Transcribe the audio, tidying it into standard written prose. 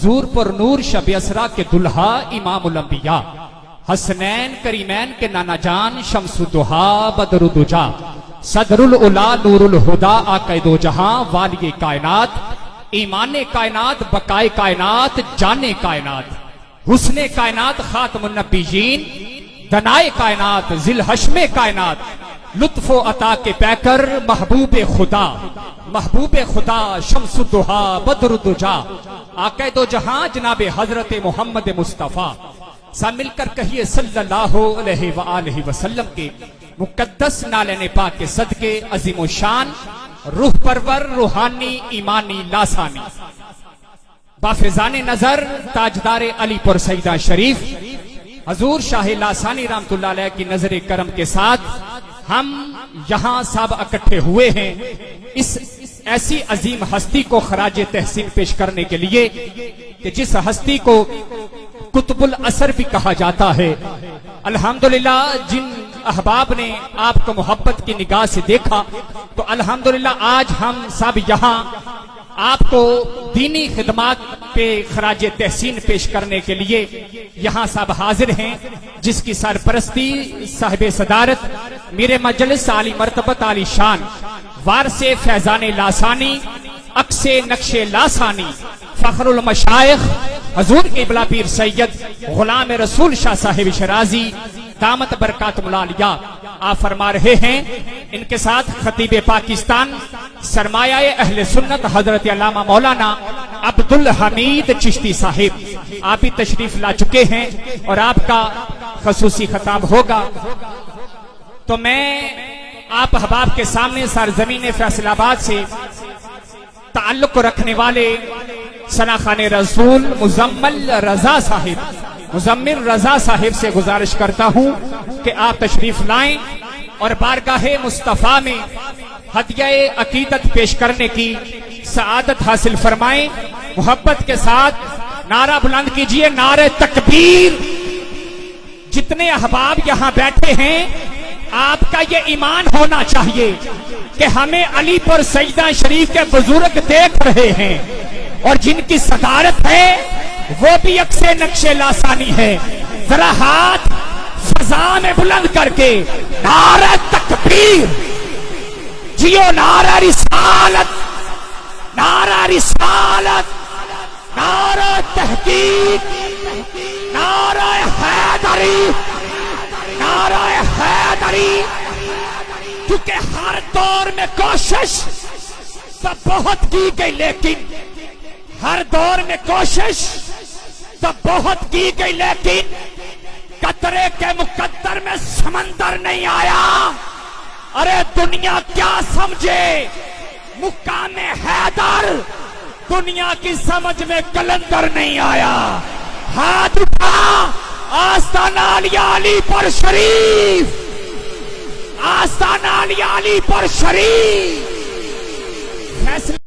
حضور پر نور شب اسرا کے دلہا امام الانبیاء، حسنین کریمین کے نانا جان شمس الدہا بدر الدجا، صدر العلا نور الہدا آقا دو جہاں والی کائنات، ایمان کائنات بقائے کائنات جان کائنات، حسن کائنات خاتم النبیین، دنائے کائنات ذی الحشم کائنات، لطف و عطا کے پیکر محبوب خدا شمس الدہا بدر الدجا، آقا دو جہاں جناب حضرت محمد مصطفیٰ، سب مل کر کہیے صلی اللہ علیہ وآلہ وسلم کے مقدس نالین پاک کے صدقے عظیم و شان روح پرور روحانی ایمانی لاسانی بافیضان نظر تاجدار علی پور سیدہ شریف حضور شاہ لاسانی رحمت اللہ علیہ کی نظر کرم کے ساتھ ہم یہاں سب اکٹھے ہوئے ہیں اس ایسی عظیم ہستی کو خراج تحسین پیش کرنے کے لیے کہ جس ہستی کو قطب الاثر بھی کہا جاتا ہے۔ الحمدللہ جن احباب نے آپ کو محبت کی نگاہ سے دیکھا تو الحمدللہ آج ہم سب یہاں آپ کو دینی خدمات پہ خراج تحسین پیش کرنے کے لیے یہاں سب حاضر ہیں، جس کی سرپرستی صاحب صدارت میرے مجلس عالی مرتبت عالی شان وارث فیضان لاسانی عکس نقش لاسانی فخر المشائخ حضور قبلہ پیر سید غلام رسول شاہ صاحب شرازی دامت برکاتہم العالیہ آپ فرما رہے ہیں۔ ان کے ساتھ خطیب پاکستان سرمایہ اہل سنت حضرت علامہ مولانا عبدالحمید چشتی صاحب آپ بھی تشریف لا چکے ہیں اور آپ کا خصوصی خطاب ہوگا۔ تو میں آپ احباب کے سامنے سرزمین فیصل آباد سے تعلق رکھنے والے ثناخان رسول مزمل رضا صاحب سے گزارش کرتا ہوں کہ آپ تشریف لائیں اور بارگاہ مصطفیٰ میں ہدیہ عقیدت پیش کرنے کی سعادت حاصل فرمائیں۔ محبت کے ساتھ نعرہ بلند کیجئے، نعرہ تکبیر۔ جتنے احباب یہاں بیٹھے ہیں آپ کا یہ ایمان ہونا چاہیے کہ ہمیں علی پر سیدہ شریف کے بزرگ دیکھ رہے ہیں اور جن کی صدارت ہے وہ بھی عکس نقش لاسانی ہے۔ ذرا ہاتھ فضا میں بلند کر کے نعرہ تکبیر، جیو نعرہ رسالت، نعرہ رسالت، نعرہ تحقیق، نعرہ حیدری، نعرہ حیدری۔ کیونکہ ہر دور میں کوشش تو بہت کی گئی، لیکن ہر دور میں کوشش تو بہت کی گئی، لیکن قطرے کے مقدر میں سمندر نہیں آیا۔ ارے دنیا کیا سمجھے مقام حیدر، دنیا کی سمجھ میں کلندر نہیں آیا۔ ہاتھ اٹھا آستانہ علی پر شریف، آستانہ علی پر شریف۔